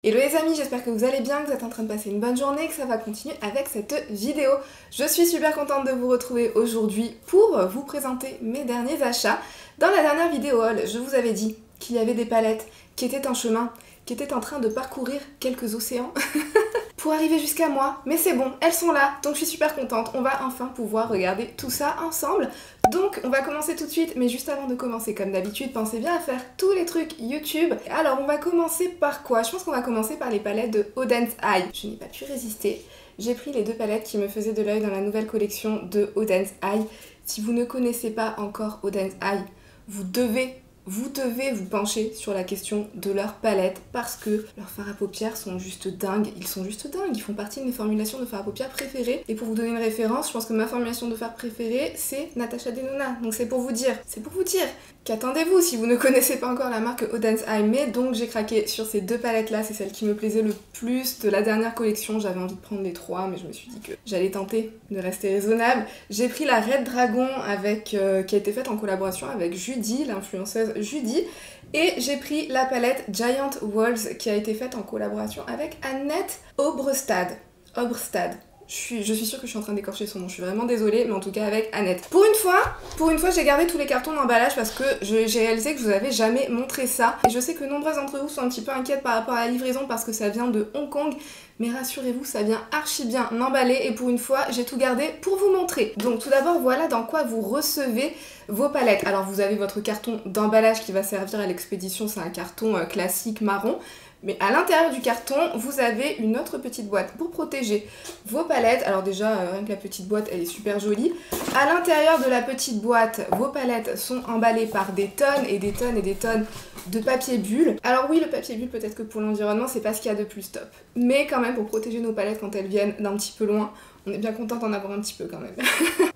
Hello les amis, j'espère que vous allez bien, que vous êtes en train de passer une bonne journée et que ça va continuer avec cette vidéo. Je suis super contente de vous retrouver aujourd'hui pour vous présenter mes derniers achats. Dans la dernière vidéo haul, je vous avais dit qu'il y avait des palettes qui étaient en chemin, qui étaient en train de parcourir quelques océans pour arriver jusqu'à moi. Mais c'est bon, elles sont là, donc je suis super contente. On va enfin pouvoir regarder tout ça ensemble. Donc on va commencer tout de suite, mais juste avant de commencer, comme d'habitude, pensez bien à faire tous les trucs YouTube. Alors on va commencer par quoi? Je pense qu'on va commencer par les palettes de Odense Eye. Je n'ai pas pu résister. J'ai pris les deux palettes qui me faisaient de l'œil dans la nouvelle collection de Odense Eye. Si vous ne connaissez pas encore Odense Eye, vous devez vous pencher sur la question de leurs palettes parce que leurs fards à paupières sont juste dingues. Ils sont juste dingues. Ils font partie de mes formulations de fards à paupières préférées. Et pour vous donner une référence, je pense que ma formulation de fard préférée, c'est Natasha Denona. Donc c'est pour vous dire qu'attendez-vous si vous ne connaissez pas encore la marque Odense Eye. Mais donc j'ai craqué sur ces deux palettes-là. C'est celle qui me plaisait le plus de la dernière collection. J'avais envie de prendre les trois, mais je me suis dit que j'allais tenter de rester raisonnable. J'ai pris la Red Dragon qui a été faite en collaboration avec Judy, l'influenceuse Judy, et j'ai pris la palette Giant Walls qui a été faite en collaboration avec Annette Obrestad. Je suis sûre que je suis en train d'écorcher son nom, je suis vraiment désolée, mais en tout cas avec Annette. Pour une fois j'ai gardé tous les cartons d'emballage parce que j'ai réalisé que je vous avais jamais montré ça. Et je sais que nombreuses d'entre vous sont un petit peu inquiètes par rapport à la livraison parce que ça vient de Hong Kong. Mais rassurez-vous, ça vient archi bien emballé et pour une fois, j'ai tout gardé pour vous montrer. Donc tout d'abord, voilà dans quoi vous recevez vos palettes. Alors vous avez votre carton d'emballage qui va servir à l'expédition, c'est un carton classique marron. Mais à l'intérieur du carton, vous avez une autre petite boîte pour protéger vos palettes. Alors déjà, rien que la petite boîte, elle est super jolie. À l'intérieur de la petite boîte, vos palettes sont emballées par des tonnes et des tonnes et des tonnes de papier bulle. Alors oui, le papier bulle, peut-être que pour l'environnement, c'est pas ce qu'il y a de plus top. Mais quand même, pour protéger nos palettes quand elles viennent d'un petit peu loin, on est bien content d'en avoir un petit peu quand même.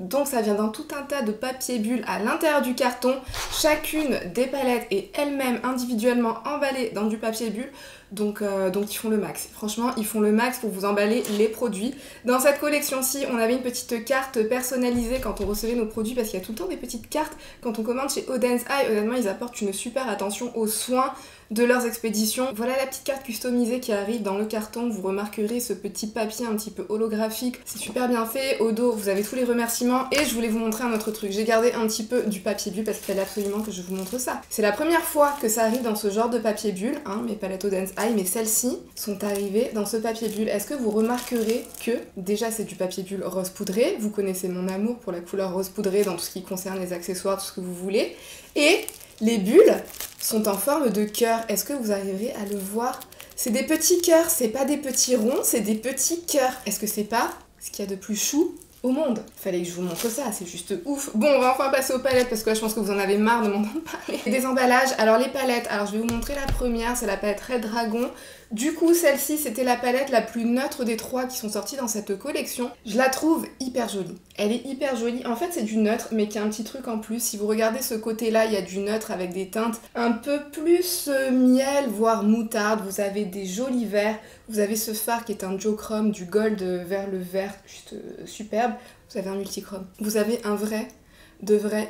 Donc ça vient dans tout un tas de papier bulle à l'intérieur du carton. Chacune des palettes est elle-même individuellement emballée dans du papier bulle. Donc ils font le max. Franchement, ils font le max pour vous emballer les produits. Dans cette collection-ci, on avait une petite carte personnalisée quand on recevait nos produits parce qu'il y a tout le temps des petites cartes quand on commande chez Odense Eye. Honnêtement, ils apportent une super attention aux soins de leurs expéditions. Voilà la petite carte customisée qui arrive dans le carton. Vous remarquerez ce petit papier un petit peu holographique. C'est super bien fait. Au dos, vous avez tous les remerciements. Et je voulais vous montrer un autre truc. J'ai gardé un petit peu du papier bulle parce qu'il fallait absolument que je vous montre ça. C'est la première fois que ça arrive dans ce genre de papier bulle, hein, mes palettes Odense Eye, mais celles-ci sont arrivées dans ce papier bulle. Est-ce que vous remarquerez que, déjà c'est du papier bulle rose poudré. Vous connaissez mon amour pour la couleur rose poudré dans tout ce qui concerne les accessoires, tout ce que vous voulez. Et les bulles sont en forme de cœur. Est-ce que vous arriverez à le voir? C'est des petits cœurs, c'est pas des petits ronds, c'est des petits cœurs. Est-ce que c'est pas ce qu'il y a de plus chou au monde? Fallait que je vous montre ça, c'est juste ouf. Bon, on va enfin passer aux palettes parce que là, je pense que vous en avez marre de m'entendre parler. Des emballages, alors les palettes, alors je vais vous montrer la première, c'est la palette Red Dragon. Du coup, celle-ci, c'était la palette la plus neutre des trois qui sont sorties dans cette collection. Je la trouve hyper jolie. Elle est hyper jolie. En fait, c'est du neutre, mais qui a un petit truc en plus. Si vous regardez ce côté-là, il y a du neutre avec des teintes un peu plus miel, voire moutarde. Vous avez des jolis verts. Vous avez ce fard qui est un duochrome, du gold vers le vert, juste superbe. Vous avez un multichrome. Vous avez un vrai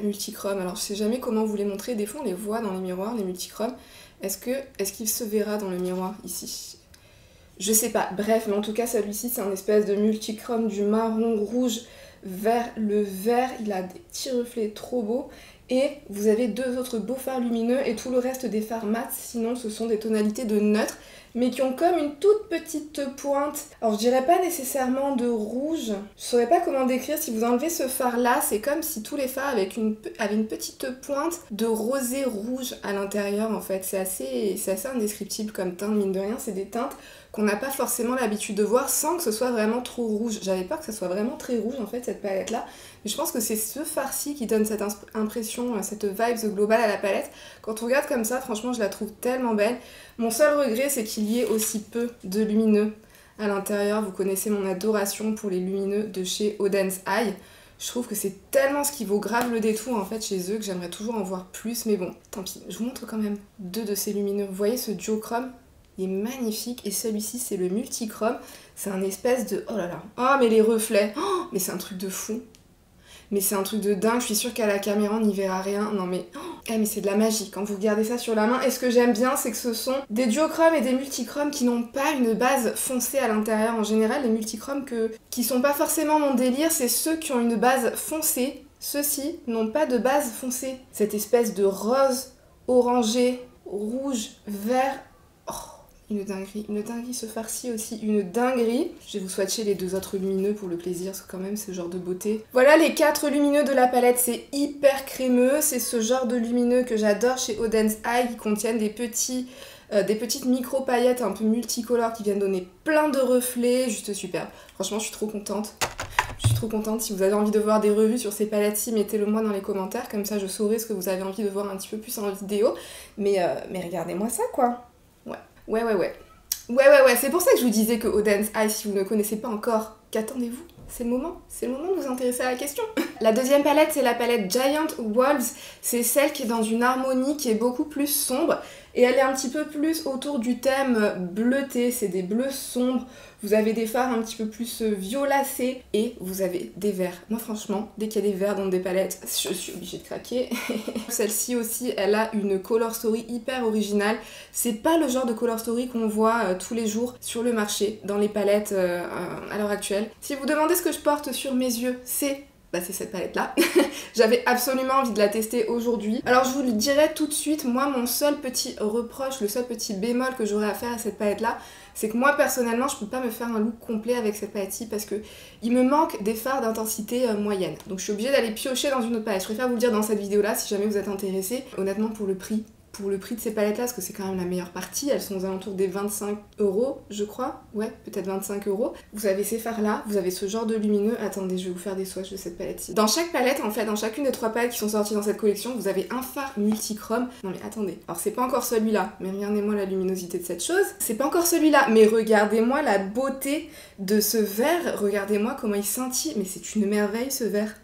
multichrome. Alors, je sais jamais comment vous les montrer. Des fois, on les voit dans les miroirs, les multichromes. Est-ce qu'il se verra dans le miroir ici? Je sais pas. Bref, mais en tout cas, celui-ci, c'est un espèce de multichrome du marron rouge vers le vert. Il a des petits reflets trop beaux. Et vous avez deux autres beaux fards lumineux et tout le reste des fards mat. Sinon, ce sont des tonalités de neutre, mais qui ont comme une toute petite pointe. Alors je dirais pas nécessairement de rouge. Je saurais pas comment décrire. Si vous enlevez ce fard là, c'est comme si tous les fards avaient une petite pointe de rosé rouge à l'intérieur en fait. C'est assez indescriptible comme teinte, mine de rien. C'est des teintes qu'on n'a pas forcément l'habitude de voir sans que ce soit vraiment trop rouge. J'avais peur que ça soit vraiment très rouge en fait cette palette là. Mais je pense que c'est ce fard-ci qui donne cette impression, cette vibes globale à la palette. Quand on regarde comme ça, franchement je la trouve tellement belle. Mon seul regret, c'est qu'il y ait aussi peu de lumineux à l'intérieur. Vous connaissez mon adoration pour les lumineux de chez Odense Eye. Je trouve que c'est tellement ce qui vaut grave le détour en fait chez eux que j'aimerais toujours en voir plus. Mais bon, tant pis. Je vous montre quand même deux de ces lumineux. Vous voyez ce duochrome? Il est magnifique. Et celui-ci, c'est le multichrome. C'est un espèce de... Oh là là. Oh, mais les reflets. Oh, mais c'est un truc de fou. Mais c'est un truc de dingue, je suis sûre qu'à la caméra on n'y verra rien. Non mais, mais c'est de la magie quand vous regardez ça sur la main. Et ce que j'aime bien, c'est que ce sont des duochromes et des multichromes qui n'ont pas une base foncée à l'intérieur. En général, les multichromes qui sont pas forcément mon délire, c'est ceux qui ont une base foncée. Ceux-ci n'ont pas de base foncée. Cette espèce de rose, orangé, rouge, vert... Une dinguerie ce farci aussi, une dinguerie. Je vais vous swatcher les 2 autres lumineux pour le plaisir, parce que quand même c'est ce genre de beauté. Voilà les 4 lumineux de la palette, c'est hyper crémeux, c'est ce genre de lumineux que j'adore chez Auden's Eye, qui contiennent des petites micro paillettes un peu multicolores qui viennent donner plein de reflets, juste superbe. Franchement je suis trop contente. Je suis trop contente. Si vous avez envie de voir des revues sur ces palettes-ci, mettez-le moi dans les commentaires, comme ça je saurai ce que vous avez envie de voir un petit peu plus en vidéo. Mais regardez-moi ça quoi. Ouais, c'est pour ça que je vous disais que Auden's Eye, si vous ne connaissez pas encore, qu'attendez-vous? C'est le moment de vous intéresser à la question. La deuxième palette, c'est la palette Giant Wolves. C'est celle qui est dans une harmonie qui est beaucoup plus sombre. Et elle est un petit peu plus autour du thème bleuté. C'est des bleus sombres. Vous avez des fards un petit peu plus violacés. Et vous avez des verts. Moi, franchement, dès qu'il y a des verts dans des palettes, je suis obligée de craquer. Celle-ci aussi, elle a une color story hyper originale. C'est pas le genre de color story qu'on voit tous les jours sur le marché, dans les palettes à l'heure actuelle. Si vous demandez ce que je porte sur mes yeux, c'est cette palette là. J'avais absolument envie de la tester aujourd'hui. Alors je vous le dirai tout de suite, moi mon seul petit reproche, le seul petit bémol que j'aurais à faire à cette palette là, c'est que moi personnellement je peux pas me faire un look complet avec cette palette-ci parce que il me manque des fards d'intensité moyenne. Donc je suis obligée d'aller piocher dans une autre palette. Je préfère vous le dire dans cette vidéo là si jamais vous êtes intéressés. Honnêtement pour le prix de ces palettes là, parce que c'est quand même la meilleure partie, elles sont aux alentours des 25 € je crois, ouais peut-être 25 €. Vous avez ces fards là, vous avez ce genre de lumineux, attendez je vais vous faire des swatchs de cette palette-ci. Dans chaque palette en fait, dans chacune des 3 palettes qui sont sorties dans cette collection, vous avez un fard multichrome. Non mais attendez, alors c'est pas encore celui-là, mais regardez-moi la luminosité de cette chose, c'est pas encore celui-là, mais regardez-moi la beauté de ce vert, regardez-moi comment il scintille, mais c'est une merveille ce vert.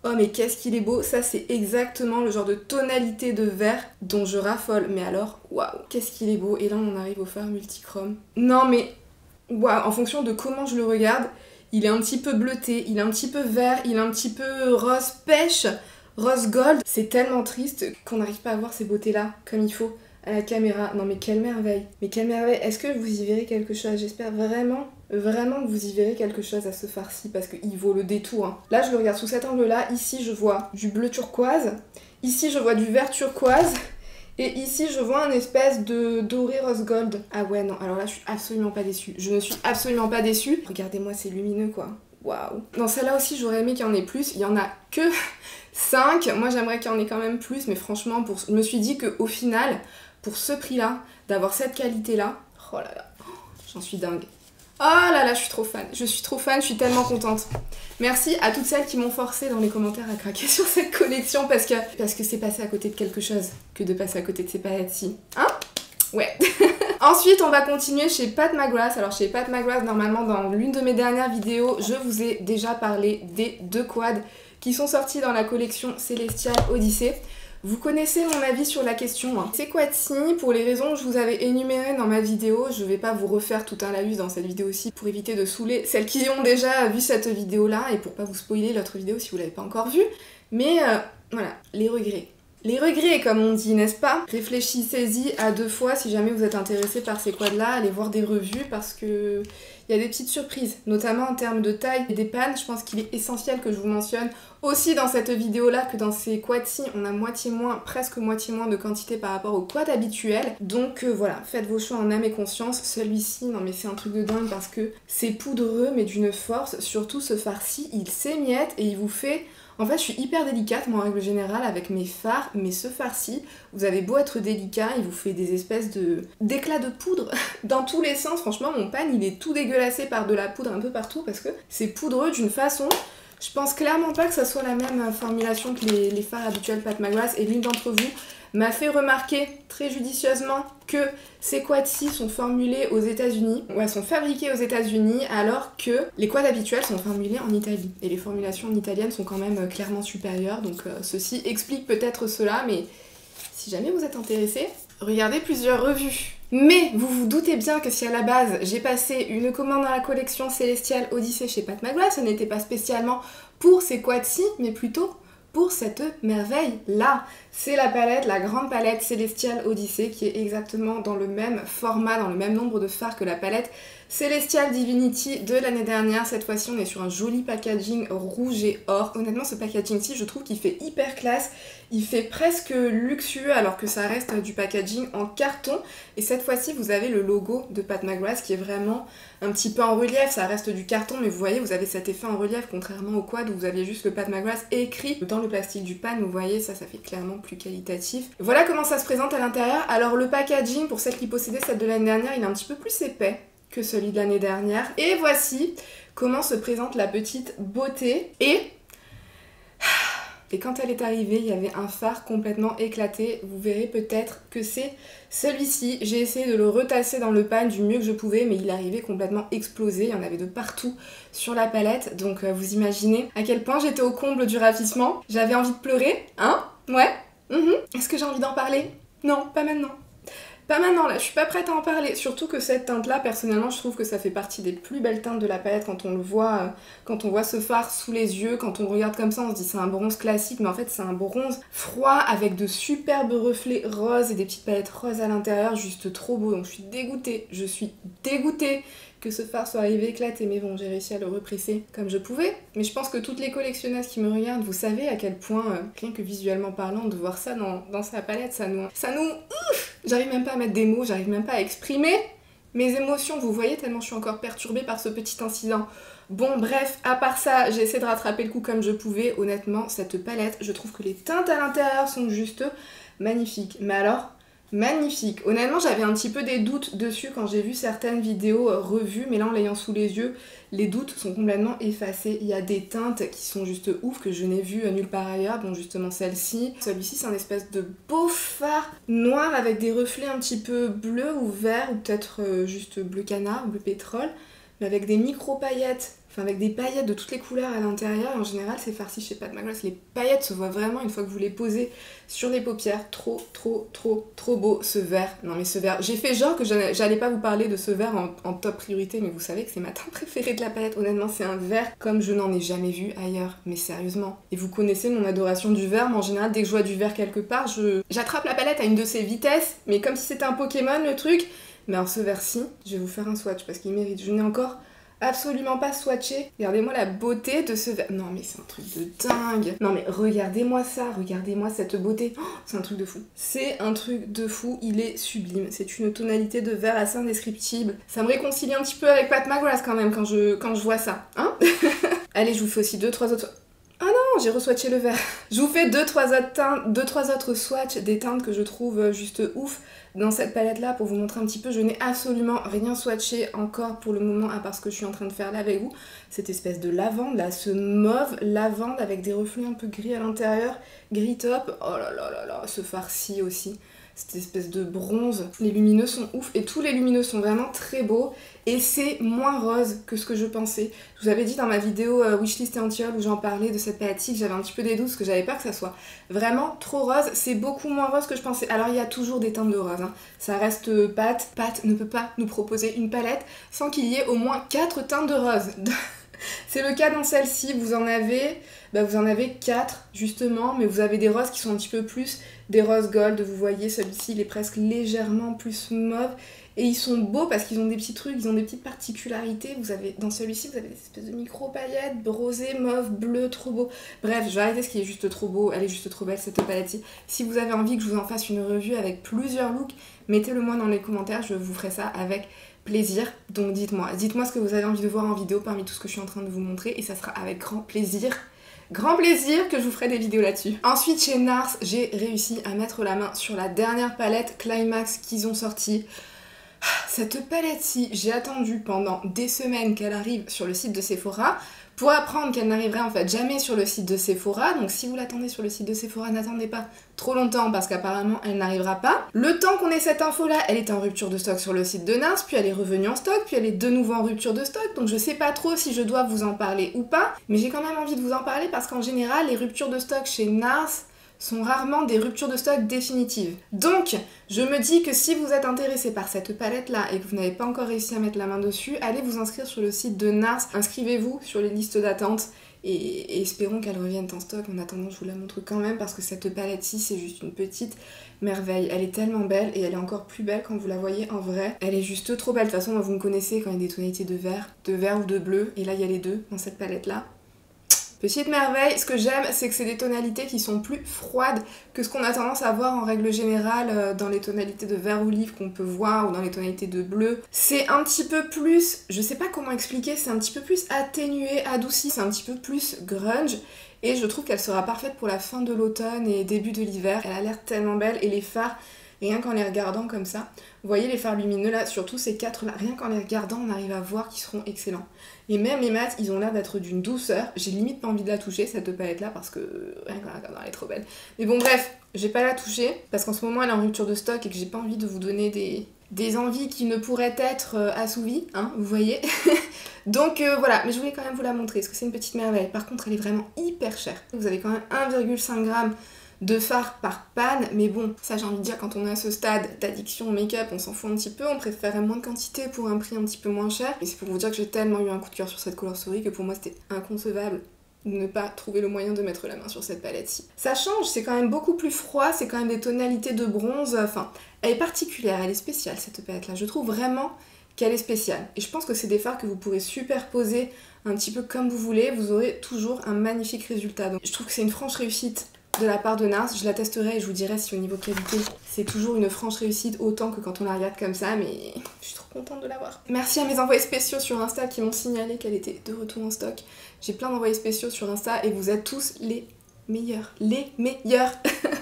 Oh mais qu'est-ce qu'il est beau, ça c'est exactement le genre de tonalité de vert dont je raffole, mais alors waouh, qu'est-ce qu'il est beau. Et là on arrive au fard multichrome. Non mais waouh, en fonction de comment je le regarde, il est un petit peu bleuté, il est un petit peu vert, il est un petit peu rose pêche, rose gold. C'est tellement triste qu'on n'arrive pas à voir ces beautés là comme il faut à la caméra. Non mais quelle merveille, est-ce que vous y verrez quelque chose? J'espère vraiment que vous y verrez quelque chose à ce farci parce qu'il vaut le détour. Hein. Là je le regarde sous cet angle là, ici je vois du bleu turquoise, ici je vois du vert turquoise et ici je vois un espèce de doré rose gold. Ah ouais non, alors là je suis absolument pas déçue, je ne suis absolument pas déçue. Regardez-moi c'est lumineux quoi, waouh. Dans celle-là aussi j'aurais aimé qu'il y en ait plus, il y en a que 5, moi j'aimerais qu'il y en ait quand même plus, mais franchement je me suis dit qu'au final, pour ce prix là, d'avoir cette qualité là, oh là là, j'en suis dingue. Oh là là, je suis trop fan, je suis tellement contente. Merci à toutes celles qui m'ont forcé dans les commentaires à craquer sur cette collection parce que c'est passé à côté de quelque chose que de passer à côté de ces palettes-ci. Hein? Ouais. Ensuite, on va continuer chez Pat McGrath. Alors chez Pat McGrath, normalement dans l'une de mes dernières vidéos, je vous ai déjà parlé des 2 quads qui sont sortis dans la collection Celestial Odyssey. Vous connaissez mon avis sur la question. Hein. Ces quads-ci, pour les raisons que je vous avais énumérées dans ma vidéo, je vais pas vous refaire tout un laïus dans cette vidéo-ci pour éviter de saouler celles qui ont déjà vu cette vidéo-là et pour pas vous spoiler l'autre vidéo si vous l'avez pas encore vue. Mais voilà, les regrets. Les regrets, comme on dit, n'est-ce pas? Réfléchissez-y à 2 fois si jamais vous êtes intéressé par ces quads-là, allez voir des revues parce que il y a des petites surprises, notamment en termes de taille et des pannes. Je pense qu'il est essentiel que je vous mentionne aussi dans cette vidéo-là que dans ces quads-ci, on a presque moitié moins de quantité par rapport aux quads habituels. Donc voilà, faites vos choix en âme et conscience. Celui-ci, non mais c'est un truc de dingue parce que c'est poudreux mais d'une force. Surtout ce fard-ci, il s'émiette et il vous fait... En fait, je suis hyper délicate, moi, en règle générale, avec mes fards, mais ce fard-ci, vous avez beau être délicat, il vous fait des espèces d'éclats de poudre dans tous les sens. Franchement, mon pan, il est tout dégueulassé par de la poudre un peu partout parce que c'est poudreux d'une façon... Je pense clairement pas que ça soit la même formulation que les fards habituels Pat McGrath, et l'une d'entre vous m'a fait remarquer très judicieusement que ces quads-ci sont formulés aux États-Unis, ou elles sont fabriquées aux États-Unis, alors que les quads habituels sont formulés en Italie. Et les formulations en italienne sont quand même clairement supérieures, donc ceci explique peut-être cela, mais si jamais vous êtes intéressé, regardez plusieurs revues. Mais vous vous doutez bien que si à la base j'ai passé une commande dans la collection Celestial Odyssey chez Pat McGrath, ce n'était pas spécialement pour ces quads-ci, mais plutôt pour cette merveille-là. C'est la palette, la grande palette Celestial Odyssey, qui est exactement dans le même format, dans le même nombre de fards que la palette Celestial Divinity de l'année dernière. Cette fois-ci, on est sur un joli packaging rouge et or. Honnêtement, ce packaging-ci, je trouve qu'il fait hyper classe. Il fait presque luxueux alors que ça reste du packaging en carton. Et cette fois-ci, vous avez le logo de Pat McGrath qui est vraiment un petit peu en relief. Ça reste du carton, mais vous voyez, vous avez cet effet en relief, contrairement au quad où vous aviez juste le Pat McGrath écrit dans le plastique du pan. Vous voyez, ça fait clairement plus qualitatif. Voilà comment ça se présente à l'intérieur. Alors le packaging, pour celles qui possédaient celle de l'année dernière, il est un petit peu plus épais que celui de l'année dernière. Et voici comment se présente la petite beauté. Et quand elle est arrivée, il y avait un phare complètement éclaté. Vous verrez peut-être que c'est celui-ci. J'ai essayé de le retasser dans le pan du mieux que je pouvais, mais il arrivait complètement explosé. Il y en avait de partout sur la palette. Donc vous imaginez à quel point j'étais au comble du ravissement. J'avais envie de pleurer, hein? Ouais. Est-ce que j'ai envie d'en parler? Non, pas maintenant. Pas maintenant là, je suis pas prête à en parler, surtout que cette teinte là, personnellement je trouve que ça fait partie des plus belles teintes de la palette quand on le voit, quand on voit ce fard sous les yeux, quand on regarde comme ça on se dit c'est un bronze classique, mais en fait c'est un bronze froid avec de superbes reflets roses et des petites paillettes roses à l'intérieur, juste trop beau, donc je suis dégoûtée que ce fard soit arrivé éclaté, mais bon j'ai réussi à le represser comme je pouvais. Mais je pense que toutes les collectionneuses qui me regardent, vous savez à quel point, rien que visuellement parlant, de voir ça dans sa palette, ça nous ouf, j'arrive même pas à mettre des mots, j'arrive même pas à exprimer mes émotions, vous voyez, tellement je suis encore perturbée par ce petit incident. Bon bref, à part ça, j'ai essayé de rattraper le coup comme je pouvais. Honnêtement, cette palette, je trouve que les teintes à l'intérieur sont juste magnifiques. Mais alors, magnifique. Honnêtement, j'avais un petit peu des doutes dessus quand j'ai vu certaines vidéos revues, mais là en l'ayant sous les yeux, les doutes sont complètement effacés. Il y a des teintes qui sont juste ouf que je n'ai vues nulle part ailleurs, dont justement celle-ci. Celui-ci, c'est un espèce de beau fard noir avec des reflets un petit peu bleus ou verts, ou peut-être juste bleu canard, bleu pétrole, mais avec des micro-paillettes. Enfin, avec des paillettes de toutes les couleurs à l'intérieur. En général, c'est farci chez Pat McGrath. Les paillettes se voient vraiment une fois que vous les posez sur les paupières. Trop beau ce vert. Non mais ce vert, j'ai fait genre que j'allais pas vous parler de ce vert en top priorité, mais vous savez que c'est ma teinte préférée de la palette. Honnêtement, c'est un vert comme je n'en ai jamais vu ailleurs. Mais sérieusement. Et vous connaissez mon adoration du vert, mais en général, dès que je vois du vert quelque part, j'attrape la palette à une de ses vitesses, mais comme si c'était un Pokémon le truc. Mais alors ce vert-ci, je vais vous faire un swatch parce qu'il mérite. Je n'ai encore absolument pas swatché. Regardez-moi la beauté de ce verre. Non mais c'est un truc de dingue. Non mais regardez-moi ça, regardez-moi cette beauté. Oh, c'est un truc de fou. C'est un truc de fou, il est sublime. C'est une tonalité de vert assez indescriptible. Ça me réconcilie un petit peu avec Pat McGrath quand même quand je vois ça. Hein? Allez, je vous fais aussi 2-3 autres... Ah non, j'ai re-swatché le vert. Je vous fais 2-3 autres swatchs des teintes que je trouve juste ouf dans cette palette là pour vous montrer un petit peu. Je n'ai absolument rien swatché encore pour le moment à part ce que je suis en train de faire là avec vous. Cette espèce de lavande là, ce mauve lavande avec des reflets un peu gris à l'intérieur, gris top. Oh là là là là, ce farci aussi. Cette espèce de bronze. Les lumineux sont ouf et tous les lumineux sont vraiment très beaux. Et c'est moins rose que ce que je pensais. Je vous avais dit dans ma vidéo Wishlist et Anti-Haul où j'en parlais de cette palette-ci que j'avais un petit peu des doutes parce que j'avais peur que ça soit vraiment trop rose. C'est beaucoup moins rose que je pensais. Alors il y a toujours des teintes de rose, hein. Ça reste Pat. Pat ne peut pas nous proposer une palette sans qu'il y ait au moins 4 teintes de rose. C'est le cas dans celle-ci, vous en avez 4 justement, mais vous avez des roses qui sont un petit peu plus des roses gold, vous voyez celui-ci il est presque légèrement plus mauve et ils sont beaux parce qu'ils ont des petits trucs, ils ont des petites particularités. Dans celui-ci vous avez des espèces de micro paillettes, rosé, mauve, bleu, trop beau. Bref, je vais arrêter ce qui est juste trop beau, elle est juste trop belle cette palette-ci. Si vous avez envie que je vous en fasse une revue avec plusieurs looks, mettez-le moi dans les commentaires, je vous ferai ça avec plaisir. Donc dites-moi ce que vous avez envie de voir en vidéo parmi tout ce que je suis en train de vous montrer et ça sera avec grand plaisir que je vous ferai des vidéos là-dessus. Ensuite chez NARS, j'ai réussi à mettre la main sur la dernière palette Climax qu'ils ont sortie. Cette palette-ci, j'ai attendu pendant des semaines qu'elle arrive sur le site de Sephora pour apprendre qu'elle n'arriverait en fait jamais sur le site de Sephora. Donc si vous l'attendez sur le site de Sephora, n'attendez pas trop longtemps parce qu'apparemment elle n'arrivera pas. Le temps qu'on ait cette info-là, elle était en rupture de stock sur le site de NARS, puis elle est revenue en stock, puis elle est de nouveau en rupture de stock. Donc je sais pas trop si je dois vous en parler ou pas, mais j'ai quand même envie de vous en parler parce qu'en général, les ruptures de stock chez NARS sont rarement des ruptures de stock définitives. Donc, je me dis que si vous êtes intéressé par cette palette-là et que vous n'avez pas encore réussi à mettre la main dessus, allez vous inscrire sur le site de NARS, inscrivez-vous sur les listes d'attente et espérons qu'elle revienne en stock. En attendant, je vous la montre quand même parce que cette palette-ci, c'est juste une petite merveille. Elle est tellement belle et elle est encore plus belle quand vous la voyez en vrai. Elle est juste trop belle. De toute façon, vous me connaissez quand il y a des tonalités de vert ou de bleu. Et là, il y a les deux dans cette palette-là. Petite merveille, ce que j'aime, c'est que c'est des tonalités qui sont plus froides que ce qu'on a tendance à voir en règle générale dans les tonalités de vert olive qu'on peut voir ou dans les tonalités de bleu. C'est un petit peu plus, je sais pas comment expliquer, c'est un petit peu plus atténué, adouci, c'est un petit peu plus grunge. Et je trouve qu'elle sera parfaite pour la fin de l'automne et début de l'hiver. Elle a l'air tellement belle et les fards, rien qu'en les regardant comme ça, vous voyez les fards lumineux là, surtout ces quatre là, rien qu'en les regardant on arrive à voir qu'ils seront excellents. Et même les mats, ils ont l'air d'être d'une douceur, j'ai limite pas envie de la toucher cette palette là parce que rien qu'en la regardant elle est trop belle. Mais bon bref, j'ai pas la toucher parce qu'en ce moment elle est en rupture de stock et que j'ai pas envie de vous donner des envies qui ne pourraient être assouvies, hein, vous voyez. Donc voilà, mais je voulais quand même vous la montrer parce que c'est une petite merveille. Par contre elle est vraiment hyper chère. Vous avez quand même 1,5 g de fard par panne, mais bon, ça j'ai envie de dire, quand on est à ce stade d'addiction au make-up, on s'en fout un petit peu, on préférait moins de quantité pour un prix un petit peu moins cher. Et c'est pour vous dire que j'ai tellement eu un coup de cœur sur cette colostory que pour moi c'était inconcevable de ne pas trouver le moyen de mettre la main sur cette palette-ci. Ça change, c'est quand même beaucoup plus froid, c'est quand même des tonalités de bronze, enfin, elle est particulière, elle est spéciale cette palette-là, je trouve vraiment qu'elle est spéciale. Et je pense que c'est des fards que vous pourrez superposer un petit peu comme vous voulez, vous aurez toujours un magnifique résultat. Donc je trouve que c'est une franche réussite de la part de NARS, je la testerai et je vous dirai si au niveau qualité c'est toujours une franche réussite autant que quand on la regarde comme ça, mais je suis trop contente de l'avoir. Merci à mes envoyés spéciaux sur Insta qui m'ont signalé qu'elle était de retour en stock. J'ai plein d'envoyés spéciaux sur Insta et vous êtes tous les meilleurs.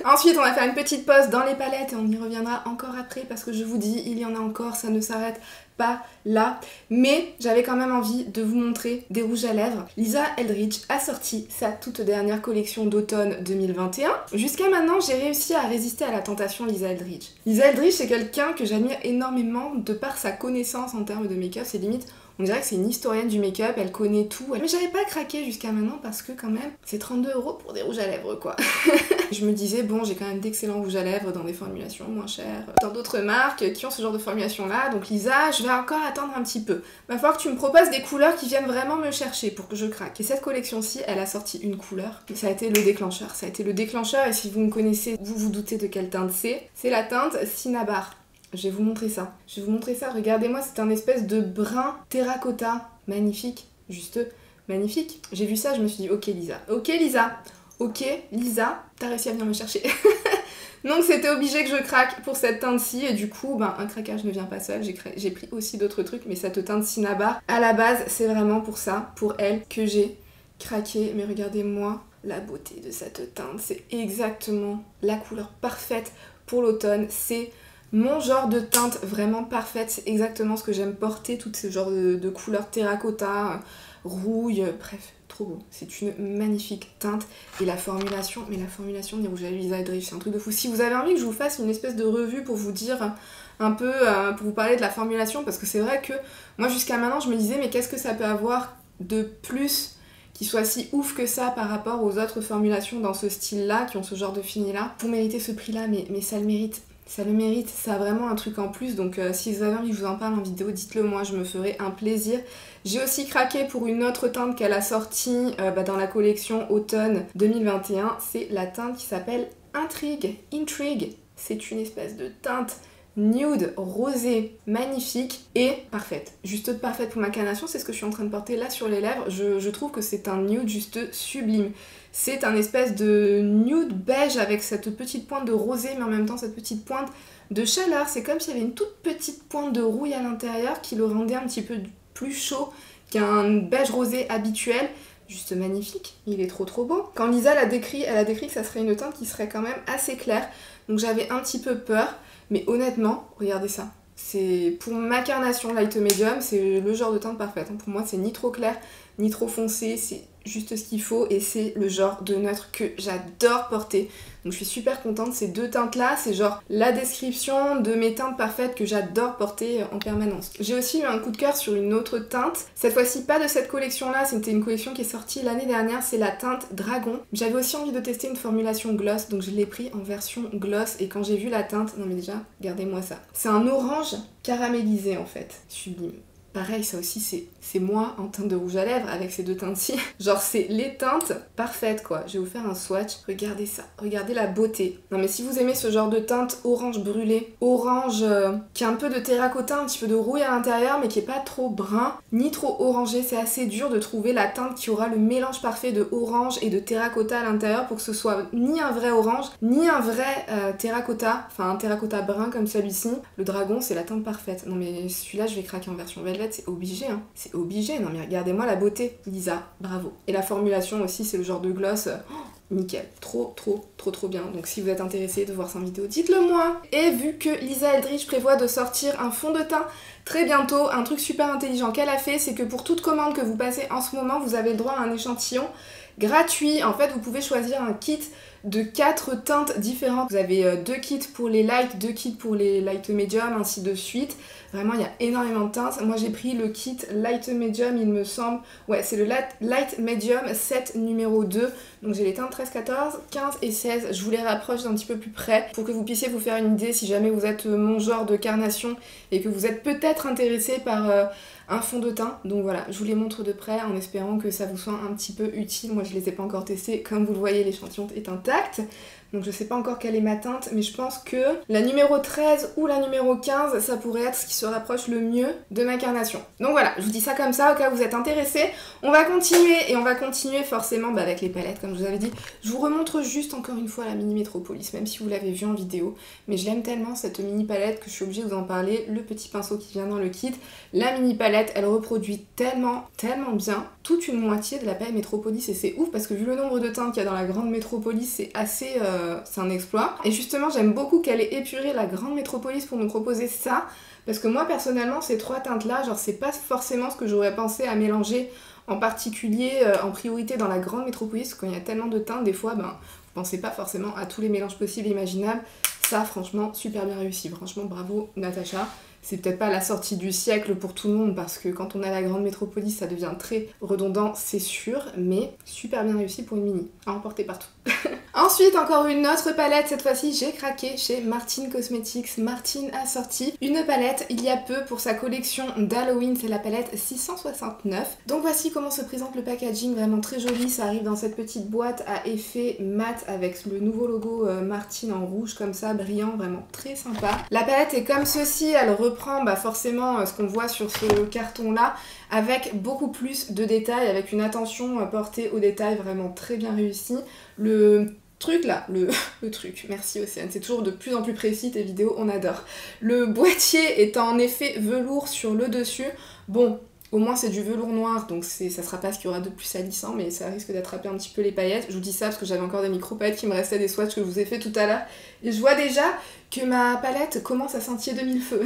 Ensuite on va faire une petite pause dans les palettes et on y reviendra encore après parce que je vous dis, il y en a encore, ça ne s'arrête pas là, mais j'avais quand même envie de vous montrer des rouges à lèvres. Lisa Eldridge a sorti sa toute dernière collection d'automne 2021. Jusqu'à maintenant, j'ai réussi à résister à la tentation Lisa Eldridge. Lisa Eldridge, c'est quelqu'un que j'admire énormément de par sa connaissance en termes de make-up, c'est limite, on dirait que c'est une historienne du make-up, elle connaît tout. Mais j'avais pas craqué jusqu'à maintenant parce que quand même, c'est 32 € pour des rouges à lèvres quoi. Je me disais, bon, j'ai quand même d'excellents rouges à lèvres dans des formulations moins chères, dans d'autres marques qui ont ce genre de formulation là, donc Lisa, je vais encore attendre un petit peu. Va falloir que tu me proposes des couleurs qui viennent vraiment me chercher pour que je craque. Et cette collection-ci, elle a sorti une couleur, et ça a été le déclencheur. Ça a été le déclencheur, et si vous me connaissez, vous vous doutez de quelle teinte c'est la teinte Cinnabar. Je vais vous montrer ça. Regardez-moi, c'est un espèce de brun terracotta. Magnifique, juste magnifique. J'ai vu ça, je me suis dit, ok Lisa, t'as réussi à venir me chercher. Donc c'était obligé que je craque pour cette teinte-ci, et du coup, un craquage ne vient pas seul. J'ai pris aussi d'autres trucs, mais cette teinte Cinnabar, à la base, c'est vraiment pour ça, pour elle, que j'ai craqué. Mais regardez-moi la beauté de cette teinte. C'est exactement la couleur parfaite pour l'automne. C'est mon genre de teinte vraiment parfaite, c'est exactement ce que j'aime porter, tout ce genre de couleurs terracotta, rouille, bref, trop beau. C'est une magnifique teinte et la formulation des rouges à lèvres Lisa Eldridge, c'est un truc de fou. Si vous avez envie que je vous fasse une espèce de revue pour vous dire un peu, pour vous parler de la formulation, parce que c'est vrai que moi jusqu'à maintenant je me disais mais qu'est-ce que ça peut avoir de plus qui soit si ouf que ça par rapport aux autres formulations dans ce style-là, qui ont ce genre de fini-là. Vous méritez ce prix-là, mais ça le mérite. Ça le mérite, ça a vraiment un truc en plus, donc si vous avez envie que je vous en parle en vidéo, dites-le moi, je me ferai un plaisir. J'ai aussi craqué pour une autre teinte qu'elle a sortie dans la collection automne 2021, c'est la teinte qui s'appelle Intrigue. C'est une espèce de teinte nude, rosée, magnifique et parfaite. Juste parfaite pour ma carnation, c'est ce que je suis en train de porter là sur les lèvres. Je trouve que c'est un nude juste sublime. C'est un espèce de nude beige avec cette petite pointe de rosé, mais en même temps cette petite pointe de chaleur. C'est comme s'il y avait une toute petite pointe de rouille à l'intérieur qui le rendait un petit peu plus chaud qu'un beige rosé habituel. Juste magnifique, il est trop beau. Quand Lisa l'a décrit, elle a décrit que ça serait une teinte qui serait quand même assez claire. Donc j'avais un petit peu peur, mais honnêtement, regardez ça. C'est pour ma carnation light medium, c'est le genre de teinte parfaite. Pour moi, c'est ni trop clair, ni trop foncé, c'est juste ce qu'il faut et c'est le genre de neutre que j'adore porter. Donc je suis super contente, ces deux teintes là, c'est genre la description de mes teintes parfaites que j'adore porter en permanence. J'ai aussi eu un coup de cœur sur une autre teinte, cette fois-ci pas de cette collection là, c'était une collection qui est sortie l'année dernière, c'est la teinte Dragon. J'avais aussi envie de tester une formulation gloss, donc je l'ai pris en version gloss et quand j'ai vu la teinte, non mais déjà, regardez-moi ça. C'est un orange caramélisé en fait, sublime. Pareil, ça aussi c'est moi en teinte de rouge à lèvres avec ces deux teintes-ci. Genre c'est les teintes parfaites quoi. Je vais vous faire un swatch. Regardez ça, regardez la beauté. Non mais si vous aimez ce genre de teinte orange brûlé, orange qui a un peu de terracotta, un petit peu de rouille à l'intérieur mais qui est pas trop brun, ni trop orangé. C'est assez dur de trouver la teinte qui aura le mélange parfait de orange et de terracotta à l'intérieur pour que ce soit ni un vrai orange, ni un vrai terracotta, enfin un terracotta brun comme celui-ci. Le dragon c'est la teinte parfaite. Non mais celui-là je vais craquer en version velvet, c'est obligé hein. C'est obligé, non mais regardez-moi la beauté. Lisa, bravo. Et la formulation aussi c'est le genre de gloss... nickel, trop bien. Donc si vous êtes intéressé de voir ça en vidéo, dites-le moi. Et vu que Lisa Eldridge prévoit de sortir un fond de teint très bientôt, un truc super intelligent qu'elle a fait, c'est que pour toute commande que vous passez en ce moment, vous avez le droit à un échantillon gratuit. En fait, vous pouvez choisir un kit de 4 teintes différentes. Vous avez 2 kits pour les light, 2 kits pour les light medium, ainsi de suite. Vraiment, il y a énormément de teintes. Moi, j'ai pris le kit light medium, il me semble. Ouais, c'est le light medium 7 numéro 2. Donc j'ai les teintes 13, 14, 15 et 16. Je vous les rapproche d'un petit peu plus près pour que vous puissiez vous faire une idée si jamais vous êtes mon genre de carnation et que vous êtes peut-être intéressé par un fond de teint. Donc voilà, je vous les montre de près en espérant que ça vous soit un petit peu utile. Moi, je les ai pas encore testés. Comme vous le voyez, l'échantillon est intact. Donc je sais pas encore quelle est ma teinte, mais je pense que la numéro 13 ou la numéro 15, ça pourrait être ce qui se rapproche le mieux de ma carnation. Donc voilà, je vous dis ça comme ça, au cas où vous êtes intéressés. On va continuer, et on va continuer forcément avec les palettes, comme je vous avais dit. Je vous remontre juste encore une fois la mini Metropolis, même si vous l'avez vu en vidéo. Mais je l'aime tellement, cette mini palette, que je suis obligée de vous en parler. Le petit pinceau qui vient dans le kit. La mini palette, elle reproduit tellement bien toute une moitié de la paille Metropolis, et c'est ouf, parce que vu le nombre de teintes qu'il y a dans la grande Metropolis, c'est assez... c'est un exploit. Et justement, j'aime beaucoup qu'elle ait épuré la grande Metropolis pour nous proposer ça, parce que moi, personnellement, ces 3 teintes-là, genre, c'est pas forcément ce que j'aurais pensé à mélanger, en particulier, en priorité dans la grande Metropolis, parce que quand il y a tellement de teintes, des fois, ben, vous pensez pas forcément à tous les mélanges possibles et imaginables. Ça, franchement, super bien réussi. Franchement, bravo, Natacha. C'est peut-être pas la sortie du siècle pour tout le monde parce que quand on a la grande Métropolis ça devient très redondant, c'est sûr, mais super bien réussi pour une mini, à emporter partout. Ensuite, encore une autre palette, cette fois-ci j'ai craqué chez Martine Cosmetics. Martine a sorti une palette il y a peu pour sa collection d'Halloween, c'est la palette 669. Donc voici comment se présente le packaging, vraiment très joli, ça arrive dans cette petite boîte à effet mat avec le nouveau logo Martine en rouge comme ça, brillant, vraiment très sympa. La palette est comme ceci, elle reprend forcément ce qu'on voit sur ce carton là, avec beaucoup plus de détails, avec une attention portée aux détails vraiment très bien réussie. Le truc là, le truc, merci Océane, c'est toujours de plus en plus précis tes vidéos, on adore. Le boîtier est en effet velours sur le dessus, bon, au moins c'est du velours noir, donc ça sera pas ce qu'il y aura de plus salissant, mais ça risque d'attraper un petit peu les paillettes. Je vous dis ça parce que j'avais encore des micro-paillettes qui me restaient des swatchs que je vous ai fait tout à l'heure, et je vois déjà que ma palette commence à scintiller de mille feux.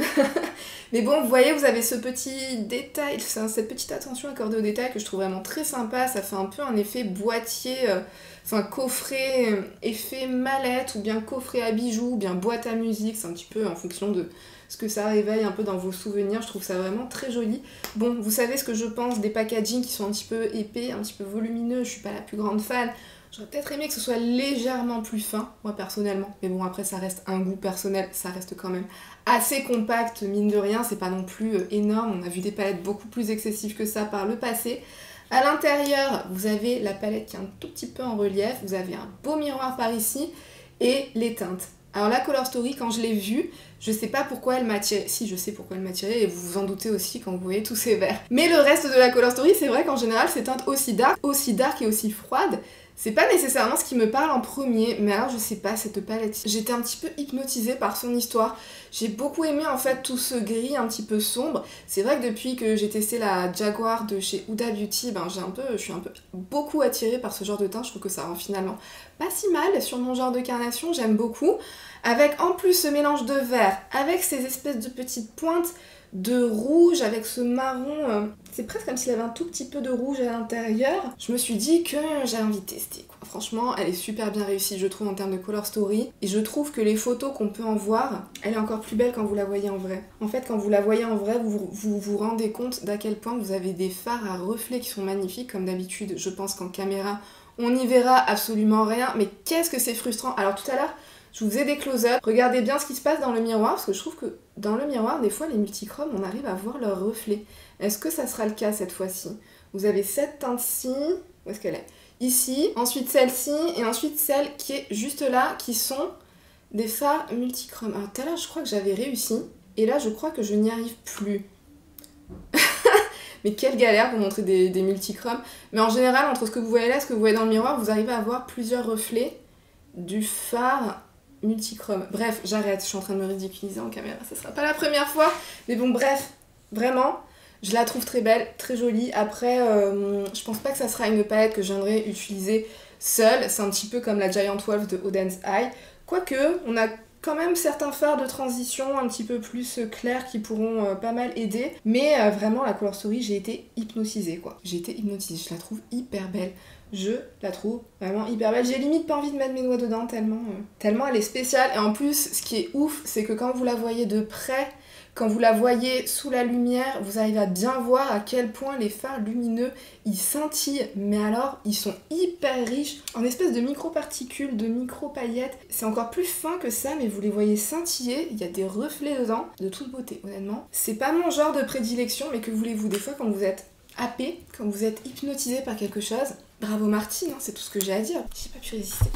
Mais bon, vous voyez, vous avez ce petit détail, cette petite attention accordée aux détails que je trouve vraiment très sympa, ça fait un peu un effet boîtier... Enfin, coffret, effet mallette, ou bien coffret à bijoux, ou bien boîte à musique, c'est un petit peu en fonction de ce que ça réveille un peu dans vos souvenirs, je trouve ça vraiment très joli. Bon, vous savez ce que je pense des packagings qui sont un petit peu épais, un petit peu volumineux, je suis pas la plus grande fan. J'aurais peut-être aimé que ce soit légèrement plus fin, moi personnellement, mais bon après ça reste un goût personnel, ça reste quand même assez compact, mine de rien, c'est pas non plus énorme, on a vu des palettes beaucoup plus excessives que ça par le passé. À l'intérieur, vous avez la palette qui est un tout petit peu en relief, vous avez un beau miroir par ici, et les teintes. Alors la Color Story, quand je l'ai vue, je sais pas pourquoi elle m'a attirée. Si, je sais pourquoi elle m'a attirée, et vous vous en doutez aussi quand vous voyez tous ces verts. Mais le reste de la Color Story, c'est vrai qu'en général, ces teintes aussi dark et aussi froides, c'est pas nécessairement ce qui me parle en premier, mais alors je sais pas, cette palette, j'étais un petit peu hypnotisée par son histoire. J'ai beaucoup aimé en fait tout ce gris un petit peu sombre. C'est vrai que depuis que j'ai testé la Jaguar de chez Huda Beauty, je suis un peu beaucoup attirée par ce genre de teint. Je trouve que ça rend finalement pas si mal sur mon genre de carnation, j'aime beaucoup. Avec en plus ce mélange de vert, avec ces espèces de petites pointes de rouge avec ce marron, c'est presque comme s'il y avait un tout petit peu de rouge à l'intérieur. Je me suis dit que j'avais envie de tester quoi. Franchement, elle est super bien réussie je trouve en termes de Color Story, et je trouve que les photos qu'on peut en voir, elle est encore plus belle quand vous la voyez en vrai. En fait, quand vous la voyez en vrai, vous rendez compte d'à quel point vous avez des fards à reflets qui sont magnifiques, comme d'habitude. Je pense qu'en caméra, on n'y verra absolument rien, mais qu'est-ce que c'est frustrant. Alors tout à l'heure, Je vous faisais des close-up. Regardez bien ce qui se passe dans le miroir, parce que je trouve que dans le miroir, des fois, les multichromes, on arrive à voir leur reflet. Est-ce que ça sera le cas cette fois-ci? Vous avez cette teinte-ci, où est-ce qu'elle est? Ici, ensuite celle-ci, et ensuite celle qui est juste là, qui sont des fards multichromes. Alors tout à l'heure, je crois que j'avais réussi, et là, je crois que je n'y arrive plus. Mais quelle galère pour montrer des multichromes. Mais en général, entre ce que vous voyez là et ce que vous voyez dans le miroir, vous arrivez à voir plusieurs reflets du fard multichrome. Bref, j'arrête, je suis en train de me ridiculiser en caméra, ça sera pas la première fois. Mais bon, bref, vraiment, je la trouve très belle, très jolie. Après, je pense pas que ça sera une palette que je viendrai utiliser seule. C'est un petit peu comme la Giant Wolf de Oden's Eye. Quoique, on a quand même certains fards de transition un petit peu plus clairs qui pourront pas mal aider. Mais vraiment, la Color Story, j'ai été hypnotisée, quoi. J'ai été hypnotisée, je la trouve hyper belle. Je la trouve vraiment hyper belle. J'ai limite pas envie de mettre mes doigts dedans tellement elle est spéciale. Et en plus, ce qui est ouf, c'est que quand vous la voyez de près, quand vous la voyez sous la lumière, vous arrivez à bien voir à quel point les fards lumineux, ils scintillent. Mais alors, ils sont hyper riches en espèces de micro-particules, de micro-paillettes. C'est encore plus fin que ça, mais vous les voyez scintiller. Il y a des reflets dedans, de toute beauté, honnêtement. C'est pas mon genre de prédilection, mais que voulez-vous, des fois, quand vous êtes happé, quand vous êtes hypnotisé par quelque chose, bravo Martine, hein, c'est tout ce que j'ai à dire. J'ai pas pu résister.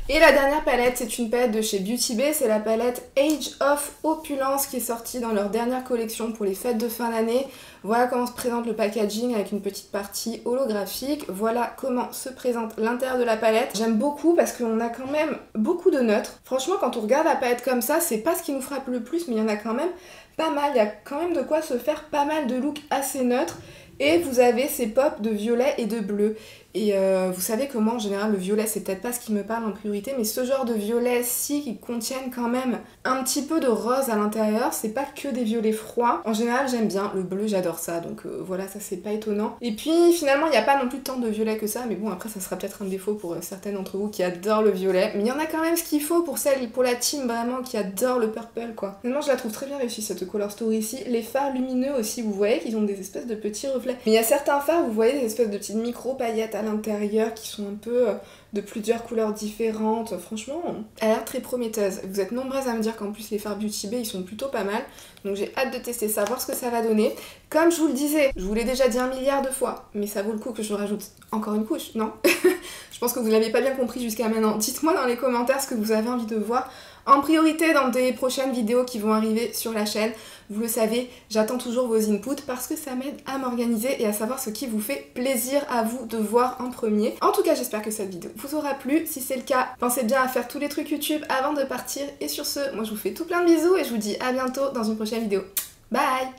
Et la dernière palette, c'est une palette de chez Beauty Bay, c'est la palette Age of Opulence qui est sortie dans leur dernière collection pour les fêtes de fin d'année. Voilà comment se présente le packaging avec une petite partie holographique. Voilà comment se présente l'intérieur de la palette. J'aime beaucoup parce qu'on a quand même beaucoup de neutres. Franchement, quand on regarde la palette comme ça, c'est pas ce qui nous frappe le plus, mais il y en a quand même pas mal. Il y a quand même de quoi se faire pas mal de looks assez neutres. Et vous avez ces pops de violet et de bleu. Et vous savez que moi, en général, le violet, c'est peut-être pas ce qui me parle en priorité, mais ce genre de violet-ci qui contiennent quand même un petit peu de rose à l'intérieur, c'est pas que des violets froids. En général, j'aime bien. Le bleu, j'adore ça, donc voilà, ça c'est pas étonnant. Et puis, finalement, il n'y a pas non plus tant de violet que ça, mais bon, après, ça sera peut-être un défaut pour certaines d'entre vous qui adorent le violet. Mais il y en a quand même ce qu'il faut pour la team vraiment qui adore le purple, quoi. Maintenant, je la trouve très bien réussie, cette Color Story ici. Les fards lumineux aussi, vous voyez qu'ils ont des espèces de petits reflets. Mais il y a certains fards, vous voyez des espèces de petites micro-paillettes à l'intérieur qui sont un peu de plusieurs couleurs différentes. Franchement, elle a l'air très prometteuse. Vous êtes nombreuses à me dire qu'en plus les fards Beauty Bay ils sont plutôt pas mal. Donc j'ai hâte de tester ça, voir ce que ça va donner. Comme je vous le disais, je vous l'ai déjà dit 1 milliard de fois, mais ça vaut le coup que je rajoute encore une couche, non? Je pense que vous l'avez pas bien compris jusqu'à maintenant. Dites-moi dans les commentaires ce que vous avez envie de voir en priorité dans des prochaines vidéos qui vont arriver sur la chaîne. Vous le savez, j'attends toujours vos inputs parce que ça m'aide à m'organiser et à savoir ce qui vous fait plaisir à vous de voir en premier. En tout cas, j'espère que cette vidéo vous aura plu. Si c'est le cas, pensez bien à faire tous les trucs YouTube avant de partir. Et sur ce, moi je vous fais tout plein de bisous et je vous dis à bientôt dans une prochaine vidéo. Bye!